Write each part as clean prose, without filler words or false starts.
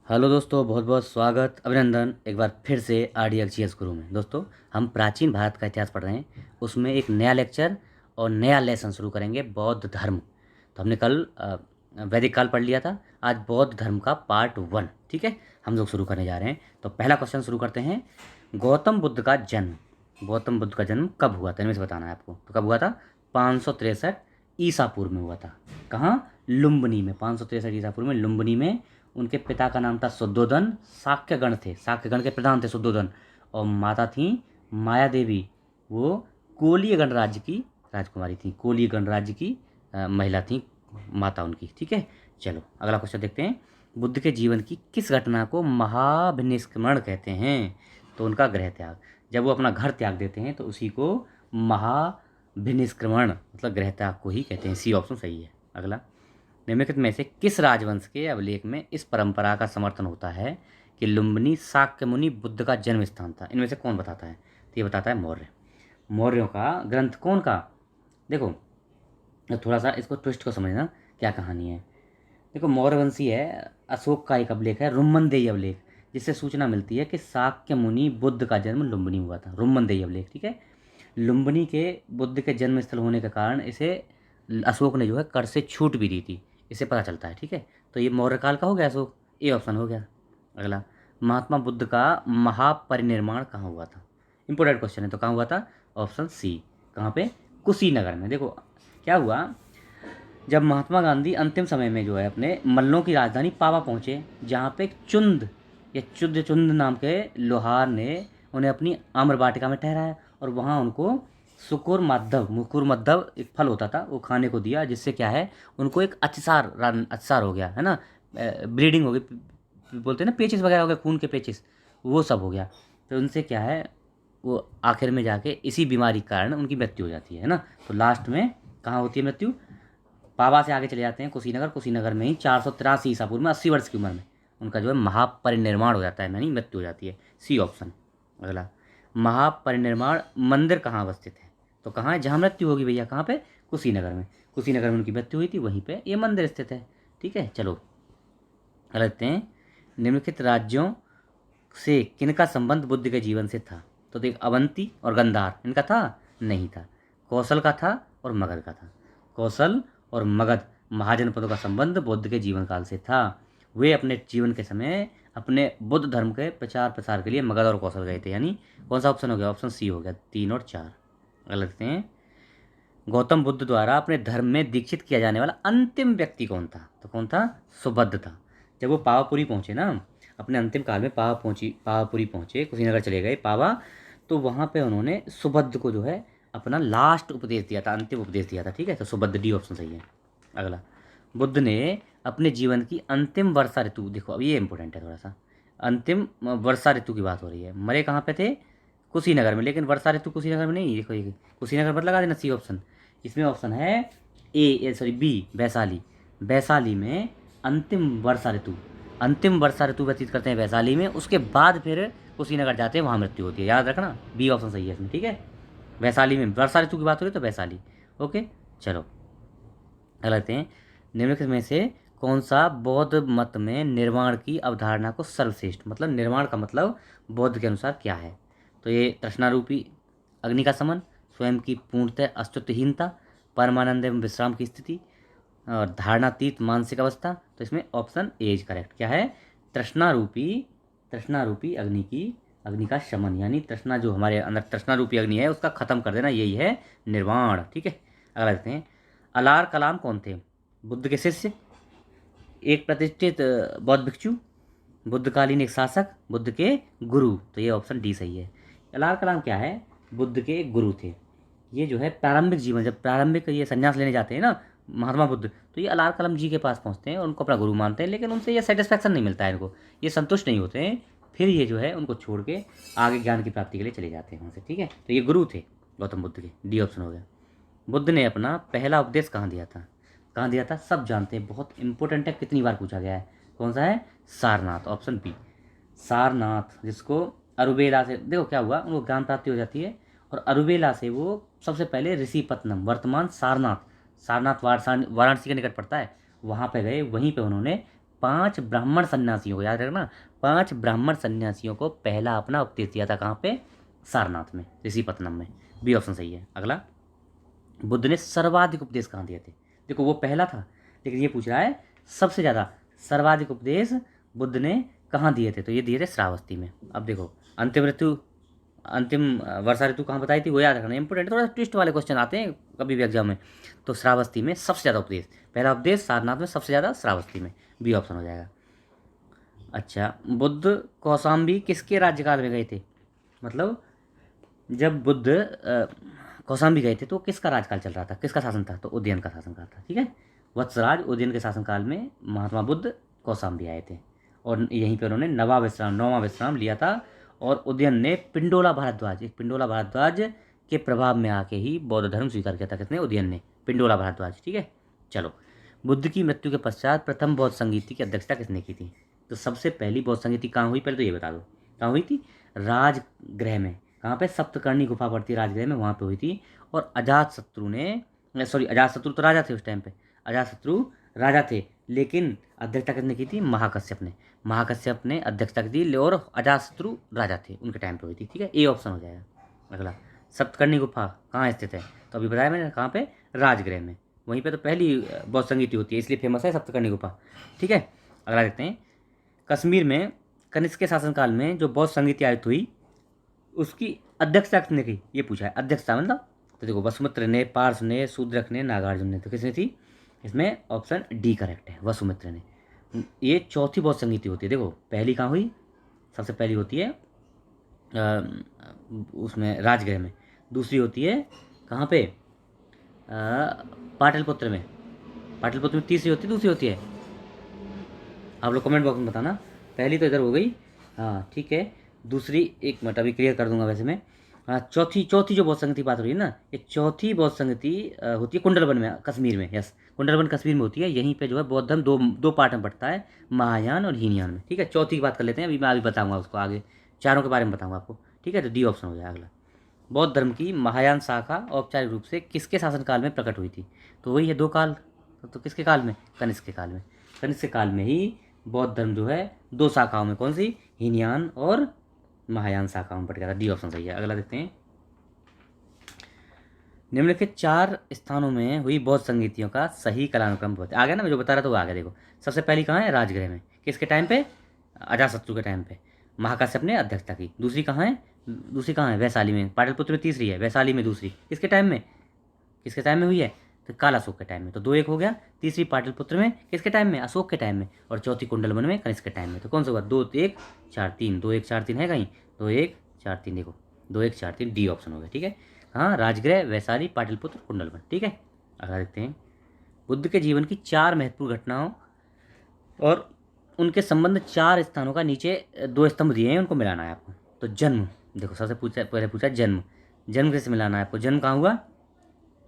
Hello दोस्तों, बहुत बहुत स्वागत, अभिनंदन एक बार फिर से RDXGS गुरु में। दोस्तों, हम प्राचीन भारत का इतिहास पढ़ रहे हैं। उसमें एक नया लेक्चर और नया लेसन शुरू करेंगे, बौद्ध धर्म। तो हमने कल वैदिक काल पढ़ लिया था। आज बौद्ध धर्म का पार्ट 1, ठीक है, हम लोग शुरू करने जा रहे हैं। तो पहला क्वेश्चन शुरू करते हैं। गौतम बुद्ध का जन्म, गौतम बुद्ध का जन्म कब हुआ था, इनमें से बताना है आपको। तो कब हुआ था? 563 ईसा पूर्व में हुआ था। कहाँ? लुम्बिनी में। 563 ईसा पूर्व में लुम्बिनी में। उनके पिता का नाम था शुद्धोधन। शाक्यगण थे, शाक्यगण के प्रधान थे शुद्धोधन। और माता थी माया देवी। वो कोलीय गणराज्य की राजकुमारी थी, कोलीय गणराज्य की महिला थी माता उनकी, ठीक है। चलो अगला क्वेश्चन देखते हैं। बुद्ध के जीवन की किस घटना को महाभिनिष्क्रमण कहते हैं? तो उनका गृह त्याग। जब वो अपना घर त्याग देते हैं तो उसी को महाभिनिष्क्रमण मतलब गृह त्याग को ही कहते हैं। सी ऑप्शन सही है। अगला, निम्नलिखित में से किस राजवंश के अभिलेख में इस परंपरा का समर्थन होता है कि लुम्बिनी शाक्य मुनि बुद्ध का जन्म स्थान था? इनमें से कौन बताता है? तो ये बताता है मौर्य। मौर्यों का ग्रंथ कौन का? देखो, थोड़ा सा इसको ट्विस्ट को समझना, क्या कहानी है। देखो, मौर्यवंशी है, अशोक का एक अभिलेख है, रुम्मनदेही अभिलेख, जिससे सूचना मिलती है कि शाक्य मुनि बुद्ध का जन्म लुम्बिनी में हुआ था। रुम्मनदेही अभिलेख, ठीक है। लुम्बिनी के बुद्ध के जन्म स्थल होने के कारण इसे अशोक ने जो है कर से छूट भी दी थी, इससे पता चलता है, ठीक है। तो ये मौर्य काल का हो गया अशोक, ए ऑप्शन हो गया। अगला, महात्मा बुद्ध का महापरिनिर्माण कहाँ हुआ था? इंपॉर्टेंट क्वेश्चन है, तो कहाँ हुआ था? Option C. कहाँ पे? कुशीनगर में। देखो क्या हुआ, जब महात्मा गांधी अंतिम समय में जो है अपने मल्लों की राजधानी पावा पहुँचे, जहाँ पे चुंद या चुद चुंद नाम के लोहार ने उन्हें अपनी आम्र वाटिका में ठहराया और वहाँ उनको सुकुर मद्धव, मुकुर मद्धव एक फल होता था, वो खाने को दिया, जिससे क्या है, उनको एक अतिसार हो गया है ना, ब्लीडिंग हो गई, बोलते हैं ना, पेचिस वगैरह हो गए, खून के पेचिस, वो सब हो गया। तो उनसे क्या है, वो आखिर में जाके इसी बीमारी के कारण उनकी मृत्यु हो जाती है ना। तो लास्ट में कहाँ होती है मृत्यु? पावा से आगे चले जाते हैं कुशीनगर। कुशीनगर में ही 483 ईसा पूर्व में 80 वर्ष की उम्र में उनका जो है महापरिनिर्माण हो जाता है, यानी मृत्यु हो जाती है। C option. अगला, महापरिनिर्माण मंदिर कहाँ अवस्थित है? तो कहाँ है जहाँ मृत्यु होगी भैया? कहाँ पे? कुशीनगर में। कुशीनगर में उनकी मृत्यु हुई थी, वहीं पे ये मंदिर स्थित है, ठीक है। चलो अगला देखते हैं। निम्नलिखित राज्यों से किनका संबंध बुद्ध के जीवन से था? तो देख, अवंती और गंधार, इनका था? नहीं था। कौशल का था और मगध का था। कौशल और मगध महाजनपदों का संबंध बुद्ध के जीवन काल से था। वे अपने जीवन के समय अपने बुद्ध धर्म के प्रचार प्रसार के लिए मगध और कौशल गए थे। यानी कौन सा ऑप्शन हो गया? ऑप्शन सी हो गया, 3 और 4। अगला देखते हैं। गौतम बुद्ध द्वारा अपने धर्म में दीक्षित किया जाने वाला अंतिम व्यक्ति कौन था? तो कौन था? सुबद्ध था। जब वो पावापुरी पहुँचे ना, अपने अंतिम काल में पावापुरी पहुँचे, कुशीनगर चले गए पावा, तो वहाँ पे उन्होंने सुबद्ध को जो है अपना लास्ट उपदेश दिया था, अंतिम उपदेश दिया था, ठीक है। तो सुबद्ध, डी ऑप्शन सही है। अगला, बुद्ध ने अपने जीवन की अंतिम वर्षा ऋतु, देखो अब ये इंपॉर्टेंट है थोड़ा सा, अंतिम वर्षा ऋतु की बात हो रही है, मरे कहाँ पे थे? कुशीनगर में, लेकिन वर्षा ऋतु कुशीनगर में नहीं। देखो ये कुशीनगर मत लगा देना, सी ऑप्शन। इसमें ऑप्शन है ए, सॉरी बी, वैशाली। वैशाली में अंतिम वर्षा ऋतु, अंतिम वर्षा ऋतु व्यतीत करते हैं वैशाली में, उसके बाद फिर कुशीनगर जाते हैं, वहाँ मृत्यु होती है, याद रखना। बी ऑप्शन सही है इसमें, ठीक है। वैशाली में वर्षा ऋतु की बात हो रही है तो वैशाली। ओके, चलो अगला लेते हैं। निम्नलिखित में से कौन सा बौद्ध मत में निर्वाण की अवधारणा को सर्वश्रेष्ठ, मतलब निर्वाण का मतलब बौद्ध के अनुसार क्या है? तो ये तृष्णारूपी अग्नि का समन, स्वयं की पूर्णतः अस्तित्वहीनता, परमानंद एवं विश्राम की स्थिति, और धारणातीत मानसिक अवस्था। तो इसमें ऑप्शन ए इज करेक्ट। क्या है? तृष्णारूपी, तृष्णारूपी अग्नि का शमन, यानी तृष्णा, जो हमारे अंदर तृष्णारूपी अग्नि है उसका खत्म कर देना, यही है निर्वाण, ठीक है। अगला देखते हैं। अलार कलाम कौन थे? बुद्ध के शिष्य, एक प्रतिष्ठित बौद्ध भिक्षु, बुद्धकालीन एक शासक, बुद्ध के गुरु। तो ये ऑप्शन डी सही है। अलार कलाम क्या है? बुद्ध के गुरु थे। ये जो है प्रारंभिक जीवन, जब प्रारंभिक ये संन्यास लेने जाते हैं ना महात्मा बुद्ध, तो ये अलार कलाम जी के पास पहुंचते हैं और उनको अपना गुरु मानते हैं, लेकिन उनसे ये सेटिस्फैक्शन नहीं मिलता है इनको, ये संतुष्ट नहीं होते हैं। फिर ये जो है उनको छोड़ के आगे ज्ञान की प्राप्ति के लिए चले जाते हैं वहाँ से, ठीक है। तो ये गुरु थे गौतम बुद्ध के, डी ऑप्शन हो गया। बुद्ध ने अपना पहला उपदेश कहाँ दिया था? कहाँ दिया था? सब जानते हैं, बहुत इंपॉर्टेंट है, कितनी बार पूछा गया है। कौन सा है? Sarnath, option B. सारनाथ, जिसको अरुबेला से, देखो क्या हुआ, उनको ज्ञान प्राप्ति हो जाती है और अरुबेला से वो सबसे पहले ऋषिपत्नम, वर्तमान सारनाथ, सारनाथ वाराणसी के निकट पड़ता है, वहाँ पे गए, वहीं पे उन्होंने 5 ब्राह्मण सन्यासियों को, याद रखना, 5 ब्राह्मण सन्यासियों को पहला अपना उपदेश दिया था। कहाँ पे? सारनाथ में, ऋषिपत्तनम में। बी ऑप्शन सही है। अगला, बुद्ध ने सर्वाधिक उपदेश कहाँ दिए थे? देखो वो पहला था, लेकिन ये पूछ रहा है सबसे ज़्यादा सर्वाधिक उपदेश बुद्ध ने कहाँ दिए थे? तो ये दिए थे श्रावस्ती में। अब देखो, अंतिम वर्षा ऋतु कहाँ बताई थी, वो याद रखना, इंपॉर्टेंट। थोड़ा ट्विस्ट वाले क्वेश्चन आते हैं कभी भी एग्जाम में। तो श्रावस्ती में सबसे ज़्यादा उपदेश, पहला उपदेश सारनाथ में, सबसे ज़्यादा श्रावस्ती में। बी ऑप्शन हो जाएगा। अच्छा, बुद्ध कौशाम्बी किसके राज्यकाल में गए थे? मतलब जब बुद्ध कौशाम्बी गए थे तो किसका राज्यकाल चल रहा था, किसका शासन था? तो उदयन का शासनकाल था। ठीक है, वत्सराज उदयन के शासनकाल में महात्मा बुद्ध कौशाम्बी आए थे और यहीं पर उन्होंने नौवां विश्राम लिया था। और उदयन ने पिंडोला भारद्वाज के प्रभाव में आके ही बौद्ध धर्म स्वीकार किया था। किसने? उदयन ने, पिंडोला भारद्वाज। ठीक है, चलो, बुद्ध की मृत्यु के पश्चात प्रथम बौद्ध संगीति की अध्यक्षता किसने की थी? तो सबसे पहली बौद्ध संगीति कहाँ हुई, पहले तो ये बता दो कहाँ हुई थी? राजगृह में। कहाँ पे? सप्तकर्णी गुफा पड़ती है राजगृह में, वहाँ पे हुई थी। और अजातशत्रु तो राजा थे उस टाइम पे, अजातशत्रु राजा थे, लेकिन अध्यक्षता किसने की थी? महाकश्यप ने अध्यक्षता की थी, और अजातशत्रु राजा थे उनके टाइम पे हुई थी। ठीक है, ए ऑप्शन हो जाएगा। अगला, सप्तकर्णी गुफा कहाँ स्थित है? तो अभी बताया मैंने, कहाँ पे? राजगृह में। वहीं पे तो पहली बौद्ध संगीति होती है, इसलिए फेमस है सप्तकर्णी गुफा। ठीक है, अगला देखते हैं। कश्मीर में कनिष्क के शासनकाल में जो बौद्ध संगीति आयत हुई, उसकी अध्यक्षता किसने की? ये पूछा है, अध्यक्षता मतलब। तो देखो, वसुमित्र ने, पार्स ने, शूद्रक ने, नागार्जुन ने। तो किसने थी? इसमें ऑप्शन डी करेक्ट है, वसुमित्र ने। ये चौथी बौद्ध संगीति होती है। देखो, पहली कहाँ हुई? सबसे पहली होती है उसमें राजगृह में। दूसरी होती है कहाँ पे? पाटलिपुत्र में। पाटलिपुत्र में तीसरी होती है, दूसरी होती है? आप लोग कमेंट बॉक्स में बताना। पहली तो इधर हो गई, हाँ ठीक है। दूसरी, एक मिनट अभी क्लियर कर दूंगा वैसे मैं। हाँ, चौथी जो बौद्ध संगति बात हो रही है ना, ये चौथी बौद्ध संगति होती है कुंडलवन में, कश्मीर में। यस, कुंडलवन कश्मीर में होती है। यहीं पे जो है बौद्ध धर्म दो पार्ट में बढ़ता है, महायान और हीनयान में। ठीक है, चौथी की बात कर लेते हैं, अभी मैं बताऊंगा उसको आगे, चारों के बारे में बताऊंगा आपको। ठीक है, तो डी ऑप्शन हो जाएगा अगला। बौद्ध धर्म की महायान शाखा औपचारिक रूप से किसके शासनकाल में प्रकट हुई थी? तो वही है, दो काल। तो किसके काल में? कनिष्क के काल में। कनिष्क के काल में ही बौद्ध धर्म जो है दो शाखाओं में, कौन सी? हीनयान और महायान शाखाओं में बट गया था। डी ऑप्शन सही है। अगला देखते हैं। निम्नलिखित 4 स्थानों में हुई बौद्ध संगीतियों का सही कालानुक्रम बताइए। आ गया ना, मैं जो बता रहा था वो आ गया। देखो, सबसे पहली कहाँ है? राजगृह में। किसके टाइम पे? अजातशत्रु के टाइम पे। महाकश्यप ने अध्यक्षता की। दूसरी कहाँ है? वैशाली में। पाटलिपुत्र में तीसरी है, वैशाली में दूसरी। किसके टाइम में? किसके टाइम में हुई है? तो काल अशोक के टाइम में। तो 2-1 हो गया। तीसरी पाटलिपुत्र में, किसके टाइम में? अशोक के टाइम में। और चौथी कुंडलवन में, कनिष्क के टाइम में। तो कौन सा हुआ? 2-1-4-3, 2-1-4-3 है कहीं? 2-1-4-3, देखो 2-1-4-3, डी ऑप्शन हो गया। ठीक है, हाँ, राजगृह, वैशाली, पाटलिपुत्र, कुंडलवन। ठीक है, अगला देखते हैं। बुद्ध के जीवन की 4 महत्वपूर्ण घटनाओं और उनके संबंध 4 स्थानों का नीचे 2 स्तंभ दिए हैं, उनको मिलाना है आपको। तो जन्म, देखो सबसे पहले पूछा जन्म। जन्म कैसे मिलाना है आपको? जन्म कहाँ हुआ?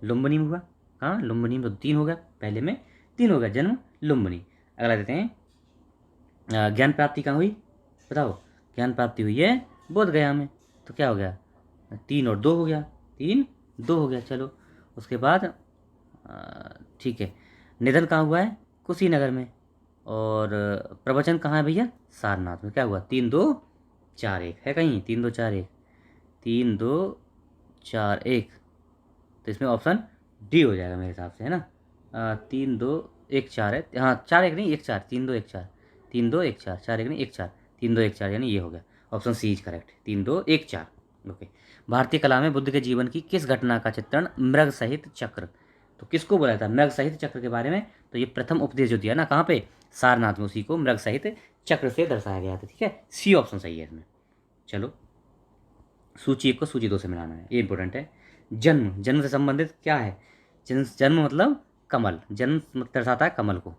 लुम्बिनी में हुआ। हाँ, लुम्बिनी में तो 3 हो गया, पहले में 3 हो गया, जन्म लुम्बिनी। अगला देते हैं। ज्ञान प्राप्ति कहाँ हुई? बताओ। ज्ञान प्राप्ति हुई है बोध गया में। तो क्या हो गया? 3 और 2 हो गया, 3-2 हो गया। चलो, उसके बाद ठीक है, निधन कहाँ हुआ है? कुशीनगर में। और प्रवचन कहाँ है भैया? सारनाथ में। क्या हुआ? 3-2-4-1 है कहीं? 3-2-4-1, 3-2-4-1। तो इसमें ऑप्शन डी हो जाएगा मेरे हिसाब से, है ना? 3-2-1-4 है, हाँ 4-1 नहीं 1-4, 3-2-1-4, 3-2-1-4, 4-1 नहीं 1-4, 3-2-1-4, यानी ये हो गया। Option C is correct, 3-2-1-4। Okay. भारतीय कला में बुद्ध के जीवन की किस घटना का चित्रण मृग सहित चक्र? तो किसको बोला था मृग सहित चक्र के बारे में? तो ये प्रथम उपदेश जो दिया ना, कहाँ पे? सारनाथ में, उसी को मृग सहित चक्र से दर्शाया गया था। ठीक है, सी ऑप्शन सही है इसमें। चलो, सूची 1 को सूची 2 से मिलाना है, ये इंपॉर्टेंट है। जन्म से संबंधित क्या है? जन्म मतलब कमल, जन्म दर्शाता है कमल को।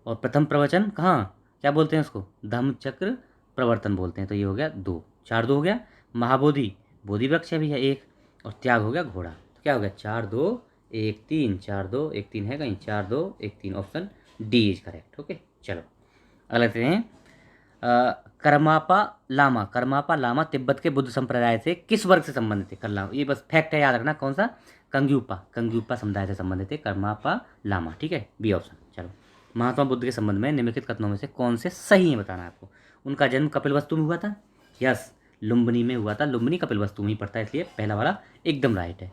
और प्रथम प्रवचन कहाँ, क्या बोलते हैं उसको? धम्म चक्र प्रवर्तन बोलते हैं। तो ये हो गया 2, 4-2 हो गया। महाबोधि, बोधि वृक्ष भी है 1, और त्याग हो गया घोड़ा। तो क्या हो गया? 4-2-1-3, 4-2-1-3 है कहीं? 4-2-1-3, option D is correct. Okay, चलो अगला लेते हैं। करमापा लामा तिब्बत के बुद्ध संप्रदाय से किस वर्ग से संबंधित थे? कर ये बस फैक्ट है, याद रखना। कौन सा? कंग्यूपा समुदाय से संबंधित थे करमापा लामा। ठीक है, बी ऑप्शन। चलो, महात्मा बुद्ध के संबंध में निम्नलिखित कथनों में से कौन से सही है बताना है आपको। उनका जन्म कपिलवस्तु में हुआ था, यस। लुम्बिनी में हुआ था, लुम्बिनी कपिलवस्तु में ही पड़ता है, इसलिए पहला वाला एकदम राइट है,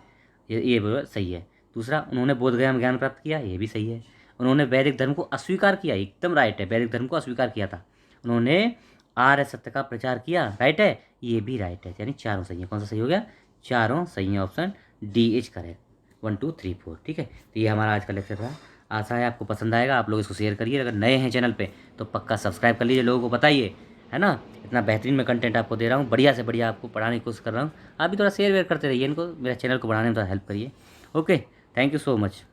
ये सही है। दूसरा, उन्होंने बोधगया में ज्ञान प्राप्त किया, ये भी सही है। उन्होंने वैदिक धर्म को अस्वीकार किया, एकदम राइट है, वैदिक धर्म को अस्वीकार किया था। उन्होंने आर्य सत्य का प्रचार किया, राइट है, ये भी राइट है, यानी चारों सही है। कौन सा सही हो गया? चारों सही है, ऑप्शन डी इज करेक्ट। 1 2 3 4, ठीक है। तो ये हमारा आज का लेक्चर था। आशा है आपको पसंद आएगा। आप लोग इसको शेयर करिए, अगर नए हैं चैनल पे तो पक्का सब्सक्राइब कर लीजिए, लोगों को बताइए, है ना। इतना बेहतरीन मैं कंटेंट आपको दे रहा हूँ, बढ़िया से बढ़िया आपको पढ़ाने की कोशिश कर रहा हूँ। आप भी थोड़ा शेयर वेयर करते रहिए इनको, मेरे चैनल को बढ़ाने में थोड़ा हेल्प करिए। Okay, thank you so much.